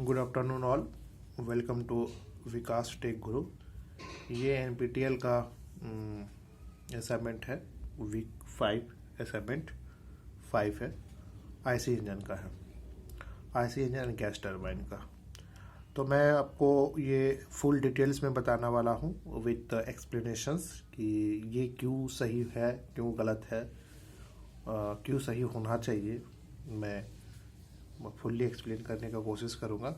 Good afternoon all. Welcome to Vikas tech guru. ये NPTEL का assignment है। वीक 5 असाइनमेंट 5 है। आईसी इंजन का है, IC engine and gas turbine का। तो मैं आपको ये फुल डिटेल्स में बताने वाला हूँ विथ एक्सप्लेनेशंस कि ये क्यों सही है, क्यों गलत है, क्यों सही होना चाहिए। मैं फुल्ली एक्सप्लेन करने का कोशिश करूँगा।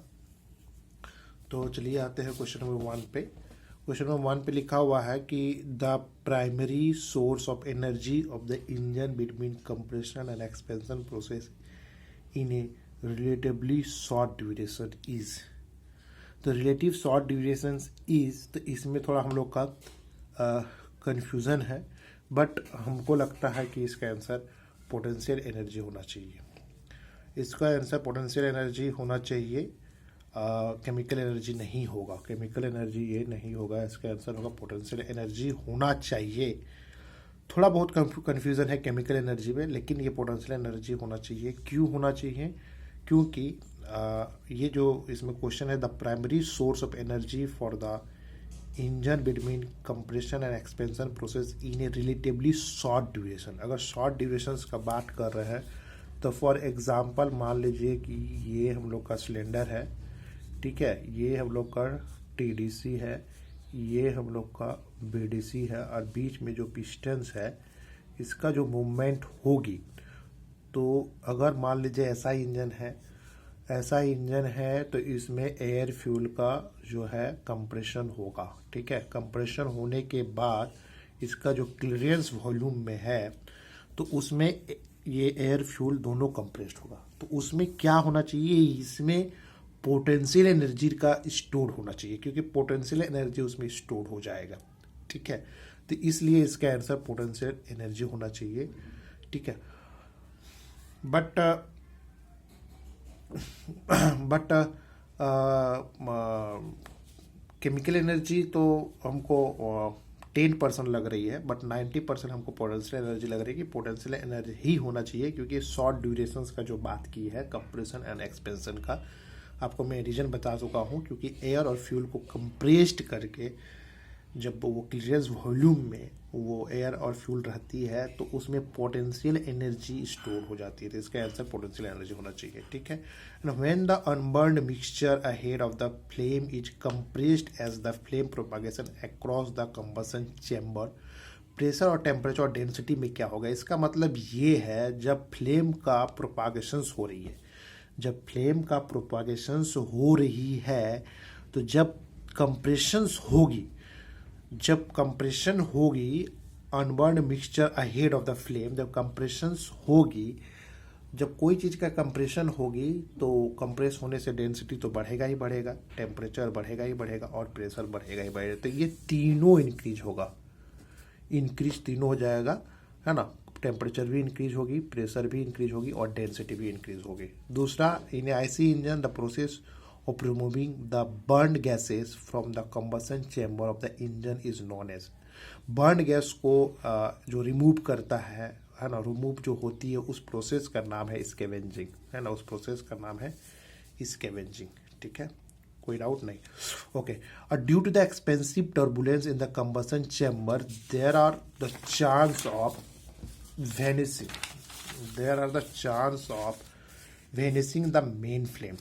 तो चलिए आते हैं क्वेश्चन नंबर 1 पे। क्वेश्चन नंबर 1 पे लिखा हुआ है कि the primary source of energy of the engine between compression and expansion process in A relatively short duration is. तो रिलेटिव शॉर्ट ड्यूरेशन इज, तो इसमें थोड़ा हम लोग का कन्फ्यूज़न है, बट हमको लगता है कि इसका आंसर पोटेंशियल एनर्जी होना चाहिए। इसका आंसर पोटेंशियल एनर्जी होना चाहिए, केमिकल एनर्जी नहीं होगा। केमिकल एनर्जी ये नहीं होगा, इसका आंसर होगा पोटेंशियल एनर्जी होना चाहिए। थोड़ा बहुत कन्फ्यूज़न है केमिकल एनर्जी में, लेकिन ये पोटेंशियल एनर्जी होना चाहिए। क्यों होना चाहिए? क्योंकि ये जो इसमें क्वेश्चन है, the primary source of energy for the engine between compression and expansion process in A relatively short duration. अगर शॉर्ट ड्यूरेशन का बात कर रहे हैं तो फॉर एग्जांपल मान लीजिए कि ये हम लोग का सिलेंडर है, ठीक है, ये हम लोग का टीडीसी है, ये हम लोग का बीडीसी है, और बीच में जो पिस्टन्स है इसका जो मूवमेंट होगी, तो अगर मान लीजिए ऐसा इंजन है तो इसमें एयर फ्यूल का जो है कंप्रेशन होगा, ठीक है। कंप्रेशन होने के बाद इसका जो क्लियरेंस वॉल्यूम में है तो उसमें ये एयर फ्यूल दोनों कंप्रेस्ड होगा। तो उसमें क्या होना चाहिए? इसमें पोटेंशियल एनर्जी का स्टोर होना चाहिए, क्योंकि पोटेंशियल एनर्जी उसमें स्टोर हो जाएगा, ठीक है। तो इसलिए इसका आंसर पोटेंशियल एनर्जी होना चाहिए, ठीक है। बट केमिकल एनर्जी तो हमको 10% लग रही है, बट 90% हमको पोटेंशियल एनर्जी लग रही है कि पोटेंशियल एनर्जी ही होना चाहिए, क्योंकि शॉर्ट ड्यूरेशंस का जो बात की है कंप्रेशन एंड एक्सपेंशन का, आपको मैं रीजन बता चुका हूँ। क्योंकि एयर और फ्यूल को कंप्रेस्ड करके जब वो क्लियरेंस वॉल्यूम में वो एयर और फ्यूल रहती है तो उसमें पोटेंशियल एनर्जी स्टोर हो जाती है। तो इसका आंसर पोटेंशियल एनर्जी होना चाहिए, ठीक है। And when the unburned mixture ahead of the flame is compressed as the flame propagation across the combustion chamber, pressure और टेम्परेचर और डेंसिटी में क्या होगा? इसका मतलब ये है, जब फ्लेम का प्रोपागेशंस हो रही है, जब फ्लेम का प्रोपागेशंस हो रही है, तो जब कंप्रेशन होगी unburned mixture ahead of the flame, जब कंप्रेशंस होगी, जब कोई चीज़ का कंप्रेशन होगी तो कंप्रेस होने से डेंसिटी तो बढ़ेगा ही बढ़ेगा, टेम्परेचर बढ़ेगा ही बढ़ेगा, और प्रेशर बढ़ेगा ही बढ़ेगा। तो ये तीनों इंक्रीज होगा, इंक्रीज तीनों हो जाएगा, है ना। टेम्परेचर भी इंक्रीज होगी, प्रेशर भी इंक्रीज होगी, और डेंसिटी भी इंक्रीज होगी। दूसरा, in IC engine the process of removing the burned gases from the combustion chamber of the engine is known as. Burned gas को जो रिमूव करता है ना, रिमूव जो होती है, उस प्रोसेस का नाम है स्कैवेंजिंग, है ना। उस प्रोसेस का नाम है स्कैवेंजिंग, ठीक है, कोई डाउट नहीं। Okay, due to the expensive turbulence in the combustion chamber there are the chance of vanishing the main flame।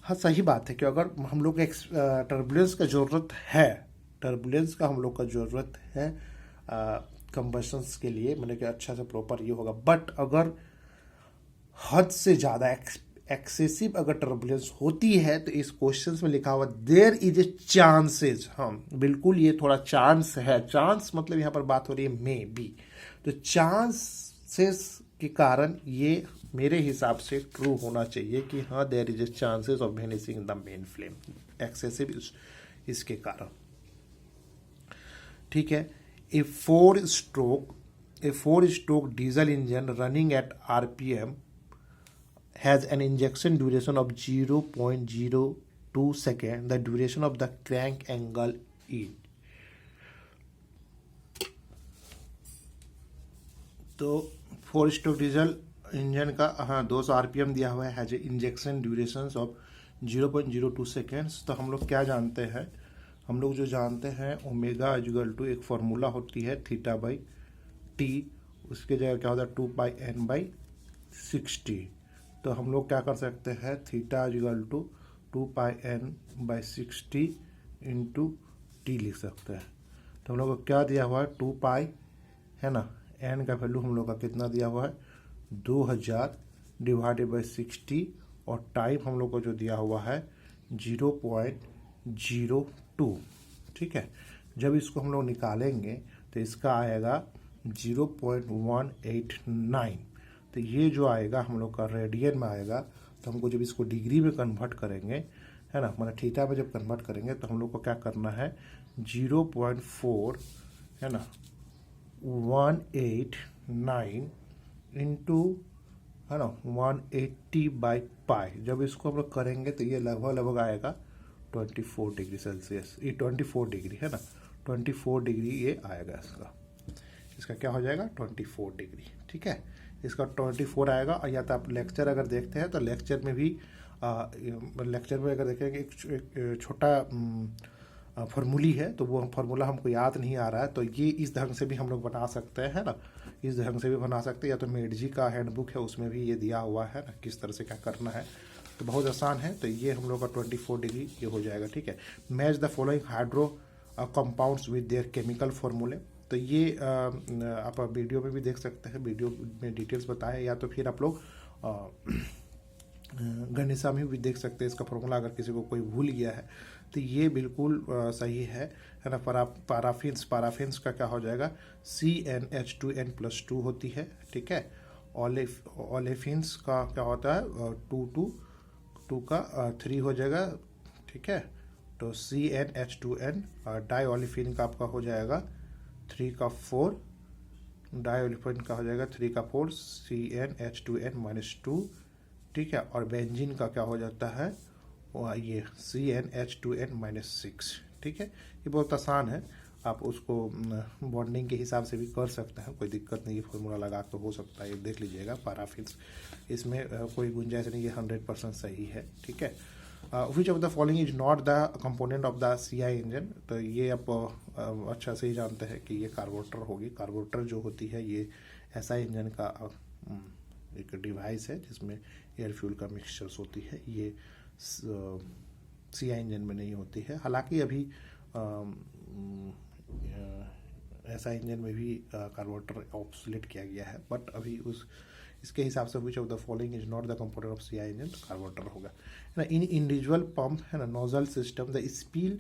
हाँ, सही बात है कि अगर हम लोग टर्बुलेंस का हम लोग का ज़रूरत है कंबशंस के लिए, मैंने कि अच्छा से प्रॉपर ये होगा। बट अगर हद से ज़्यादा एक्सेसिव अगर टर्बुलेंस होती है तो इस क्वेश्चन में लिखा हुआ देयर इज ए चांसेस, हाँ बिल्कुल, ये थोड़ा चांस है। चांस मतलब यहाँ पर बात हो रही है मे बी, तो चांसेस के कारण ये मेरे हिसाब से ट्रू होना चाहिए कि हाँ there is a chances of vanishing the main flame, excessive इसके कारण, ठीक है। A four stroke diesel engine running at RPM has an injection duration of 0.02 second. The duration of the crank angle is, तो 4 stroke diesel engine का 200 RPM दिया हुआ है, has injection duration of 0.02 seconds. तो हम लोग क्या जानते हैं, हम लोग जो जानते हैं ओमेगा इक्वल टू एक फार्मूला होती है थीटा बाई टी, उसके जगह क्या होता है 2πn/60। तो हम लोग क्या कर सकते हैं, theta equal to 2πn/60 into T लिख सकते हैं। तो हम लोग को क्या दिया हुआ है 2π है ना, एन का वैल्यू हम लोग का कितना दिया हुआ है 2000 डिवाइडेड बाई 60 और टाइम हम लोग को जो दिया हुआ है 0.02। ठीक है, जब इसको हम लोग निकालेंगे तो इसका आएगा 0.189। तो ये जो आएगा हम लोग का रेडियन में आएगा। तो हमको जब इसको डिग्री में कन्वर्ट करेंगे है ना, मतलब थीटा में जब कन्वर्ट करेंगे तो हम लोग को क्या करना है 0.4 है ना 189 इंटू है ना 180/π। जब इसको हम लोग करेंगे तो ये लगभग आएगा 24 डिग्री सेल्सियस, ये 24 डिग्री है ना, 24 डिग्री ये आएगा इसका क्या हो जाएगा 24 डिग्री। ठीक है, इसका 24 आएगा। और या तो आप लेक्चर अगर देखते हैं तो लेक्चर में भी अगर देखेंगे एक छोटा फार्मूली है, तो वो फार्मूला हमको याद नहीं आ रहा है, तो ये इस ढंग से भी हम लोग बना सकते हैं ना, इस ढंग से भी बना सकते हैं। या तो मेडजी का हैंडबुक है उसमें भी ये दिया हुआ है ना किस तरह से क्या करना है, तो बहुत आसान है। तो ये हम लोग का 24 डिग्री ये हो जाएगा। ठीक है, match the following hydro compounds with their chemical फॉर्मूले। तो ये आप वीडियो में भी देख सकते हैं, वीडियो में डिटेल्स बताए, या तो फिर आप लोग गणिसा में भी देख सकते हैं इसका फॉर्मूला, अगर किसी को कोई भूल गया है तो ये बिल्कुल सही है ना। पाराफिन्स का क्या हो जाएगा CnH2n+2 होती है। ठीक है, ओलेफिन्स का क्या होता है 2 का 3 हो जाएगा। ठीक है, तो CnH2n, डाईओलेफिन का आपका हो जाएगा 3 का 4, डाईओलेफिन का हो जाएगा 3 का 4 CnH2n-2। ठीक है, और बेंजीन का क्या हो जाता है ये CnH2n-6। ठीक है, ये बहुत आसान है, आप उसको बॉन्डिंग के हिसाब से भी कर सकते हैं, कोई दिक्कत नहीं है, फॉर्मूला लगा के हो सकता है, देख लीजिएगा। पाराफिन्स इसमें कोई गुंजाइश नहीं, ये 100% सही है। ठीक है, which of the following is not the component of the CI engine. तो ये आप अच्छा से ही जानते हैं कि ये कार्बोरेटर होगी। कार्बोरेटर जो होती है ये SI इंजन का एक डिवाइस है जिसमें एयर फ्यूल का मिक्सचर्स होती है। ये CI इंजन में नहीं होती है, हालांकि अभी SI इंजन में भी कार्बोरेटर ऑब्सोलेट किया गया है, बट अभी इसके हिसाब से which of the following is not the component of CI engine, carburettor होगा ना। इन इंडिविजुअल पंप है ना nozzle system the spill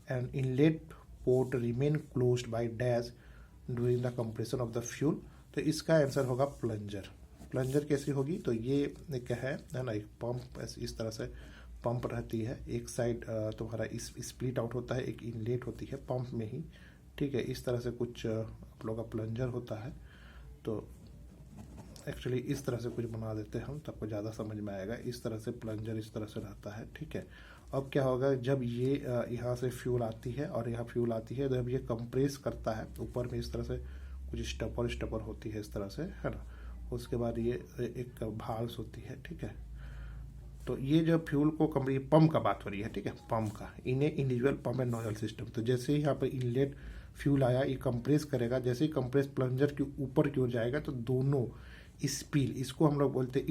and inlet port remain closed by dash during the compression of the fuel. तो इसका answer होगा plunger. Plunger कैसी होगी, तो ये एक है ना एक पंप, इस तरह से पंप रहती है, एक साइड तुम्हारा इस स्प्लिट आउट होता है, एक इनलेट होती है पंप में ही। ठीक है, इस तरह से कुछ आप लोग का प्लंजर होता है। तो एक्चुअली इस तरह से कुछ बना देते हैं हम, तो आपको ज़्यादा समझ में आएगा। इस तरह से प्लंजर इस तरह से रहता है। ठीक है, अब क्या होगा जब ये यहाँ से फ्यूल आती है और यहाँ फ्यूल आती है, जब ये कंप्रेस करता है ऊपर में इस तरह से कुछ स्टपर होती है इस तरह से है ना, उसके बाद ये एक भाल्स होती है। ठीक है, तो ये जो फ्यूल को पंप का बात हो रही है। ठीक है, पंप का इन्हें individual pump and nozzle system. तो जैसे ही यहाँ पर इनलेट फ्यूल आया, ये कंप्रेस करेगा, जैसे ही कंप्रेस प्लंजर के ऊपर की ओर जाएगा तो दोनों स्पील, इसको हम लोग बोलते हैं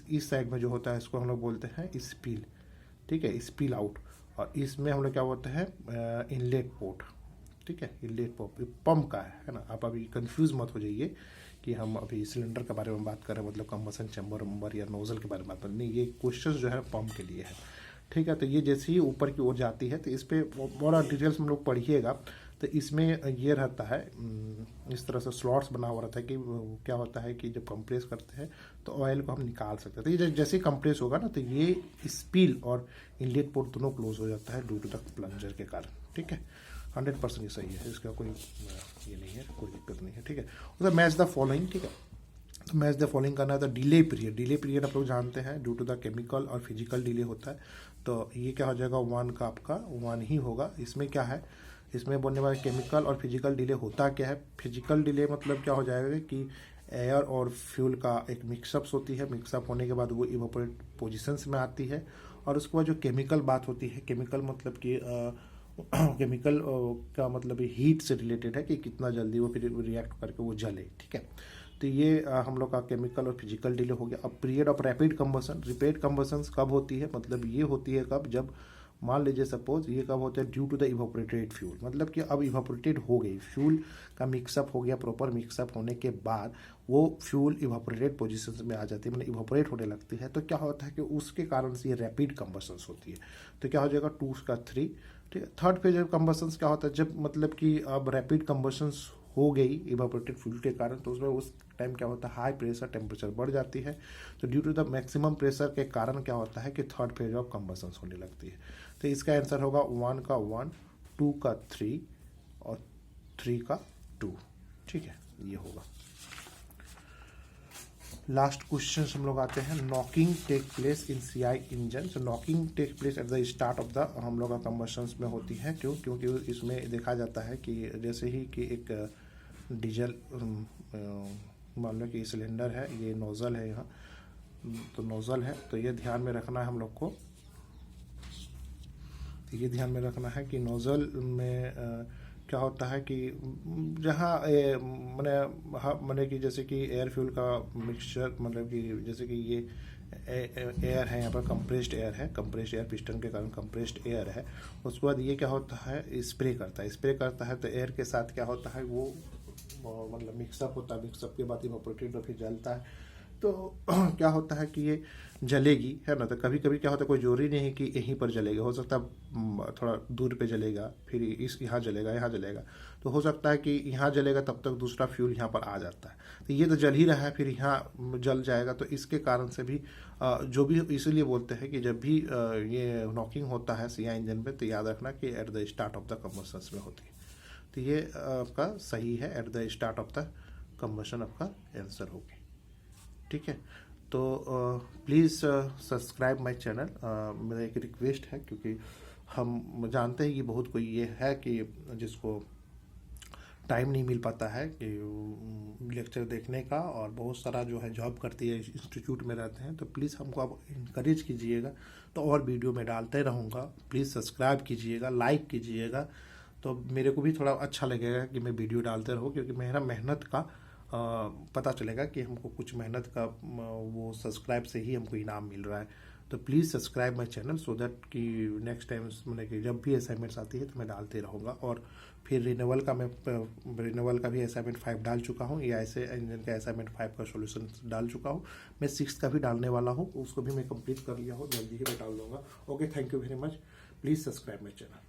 इस साइड में जो होता है इसको हम लोग बोलते हैं स्पील। ठीक है, स्पील आउट, और इसमें हम लोग क्या बोलते हैं इनलेट पोर्ट। ठीक है, इनलेट पोर्ट पंप का है ना। आप अभी कंफ्यूज मत हो जाइए कि हम अभी सिलेंडर के बारे में बात कर रहे हैं, मतलब कंबसन चैम्बर या नोजल के बारे में बात कर रहे हैं। नहीं, ये क्वेश्चन जो है पंप के लिए है। ठीक है, तो ये जैसे ही ऊपर की ओर जाती है तो इस पर बड़ा डिटेल्स हम लोग पढ़िएगा। तो इसमें ये रहता है इस तरह से स्लॉट्स बना हुआ रहता है कि क्या होता है कि जब कंप्रेस करते हैं तो ऑयल को हम निकाल सकते हैं। तो ये जैसे ही कंप्रेस होगा ना तो ये स्पील और इनलेट पोर्ट दोनों क्लोज हो जाता है ड्यू टू द प्लंजर के कारण। ठीक है, 100% ये सही है, इसका कोई ये नहीं है, कोई दिक्कत नहीं है। ठीक है, उधर मैच द फॉलोइंग। ठीक है, तो मैच द फॉलोइंग करना है। तो डिले पीरियड आप लोग जानते हैं ड्यू टू द केमिकल और फिजिकल डिले होता है। तो ये क्या हो जाएगा 1 का आपका 1 ही होगा। इसमें क्या है, इसमें बोलने वाले केमिकल और फिजिकल डिले होता क्या है। फिजिकल डिले मतलब क्या हो जाएगा कि एयर और फ्यूल का एक मिक्सअप्स होती है, मिक्सअप होने के बाद वो इवेपोरेट पोजिशंस में आती है, और उसके बाद जो केमिकल बात होती है, केमिकल मतलब कि केमिकल का मतलब हीट से रिलेटेड है कि कितना जल्दी वो फिर रिएक्ट करके वो जले, ठीक है। तो ये हम लोग का केमिकल और फिजिकल डिले हो गया। अब period of rapid combustion, rapid combustion कब होती है, मतलब ये होती है कब, जब मान लीजिए सपोज ये कब होता है, due to the evaporated fuel, मतलब कि अब इवापोरेटेड हो गई, फ्यूल का मिक्सअप हो गया, प्रॉपर मिक्सअप होने के बाद वो फ्यूल इवापोरेटेड पोजीशन में आ जाती है, मतलब इवापोरेट होने लगती है। तो क्या होता है कि उसके कारण से ये रैपिड कंबशंस होती है। तो क्या हो जाएगा 2 का 3, ठीक है। थर्ड फेज ऑफ कंबशंस क्या होता है, जब मतलब कि अब रैपिड कंबशंस हो गई इवापोरेटेड फ्यूल के कारण, तो उसमें उस टाइम क्या होता है, हाई प्रेशर टेम्परेचर बढ़ जाती है। तो due to the maximum pressure के कारण क्या होता है कि थर्ड फेज ऑफ कंबशंस होने लगती है। तो इसका आंसर होगा 1 का 1, 2 का 3 और 3 का 2, ठीक है, ये होगा। लास्ट क्वेश्चन हम लोग आते हैं, knocking take place in CI engine. तो knocking take place at the start of the हम लोग का कंबशंस में होती है। क्यों? क्योंकि इसमें देखा जाता है कि जैसे ही कि एक डीजल मान लो कि सिलेंडर है, ये नोज़ल है यहाँ, तो नोज़ल है, तो ये ध्यान में रखना है हम लोग को, ये ध्यान में रखना है कि नोज़ल में क्या होता है कि जहाँ मैंने कि जैसे कि एयर फ्यूल का मिक्सचर, मतलब कि जैसे कि ये एयर है, यहाँ पर कंप्रेस्ड एयर है, कंप्रेस्ड एयर पिस्टन के कारण कंप्रेस्ड एयर है। उसके बाद ये क्या होता है, स्प्रे करता है, तो एयर के साथ क्या होता है वो मतलब मिक्सअप होता है, मिक्सअप के बाद इवापोरेटेड और फिर जलता है। तो क्या होता है कि ये जलेगी, है ना। तो कभी कभी क्या होता है, कोई जरूरी नहीं है कि यहीं पर जलेगा, हो सकता है थोड़ा दूर पे जलेगा, फिर यहाँ जलेगा, तो हो सकता है कि यहाँ जलेगा तब तक दूसरा फ्यूल यहाँ पर आ जाता है, तो ये तो जल ही रहा है, फिर यहाँ जल जाएगा। तो इसके कारण से भी जो भी, इसीलिए बोलते हैं कि जब भी ये नॉकिंग होता है सीआई इंजन पे, तो याद रखना कि eight the start of the combustion में होती है। तो ये आपका सही है, eight the start of the combustion आपका आंसर होगी, ठीक है। तो प्लीज़ सब्सक्राइब माय चैनल, मेरा एक रिक्वेस्ट है, क्योंकि हम जानते हैं कि बहुत कोई ये है कि जिसको टाइम नहीं मिल पाता है कि लेक्चर देखने का, और बहुत सारा जो है जॉब करती है, इंस्टीट्यूट में रहते हैं। तो प्लीज़ हमको आप इनकरेज कीजिएगा, तो और वीडियो में डालते रहूँगा। प्लीज़ सब्सक्राइब कीजिएगा, लाइक कीजिएगा, तो मेरे को भी थोड़ा अच्छा लगेगा कि मैं वीडियो डालते रहूँ, क्योंकि मेरा मेहनत का पता चलेगा कि हमको कुछ मेहनत का वो सब्सक्राइब से ही हमको इनाम मिल रहा है। तो please subscribe my channel, so that कि नेक्स्ट टाइम मैंने कि जब भी असाइनमेंट्स आती है तो मैं डालते रहूँगा। और फिर रिन्यूअल का भी असाइनमेंट 5 डाल चुका हूँ, या ऐसे इंजन का असाइनमेंट 5 का सोल्यूशन डाल चुका हूँ। मैं 6 का भी डालने वाला हूँ, उसको भी मैं कंप्लीट कर लिया हूँ, जल्दी ही मैं डाल दूँगा। Okay, thank you very much, please subscribe my channel.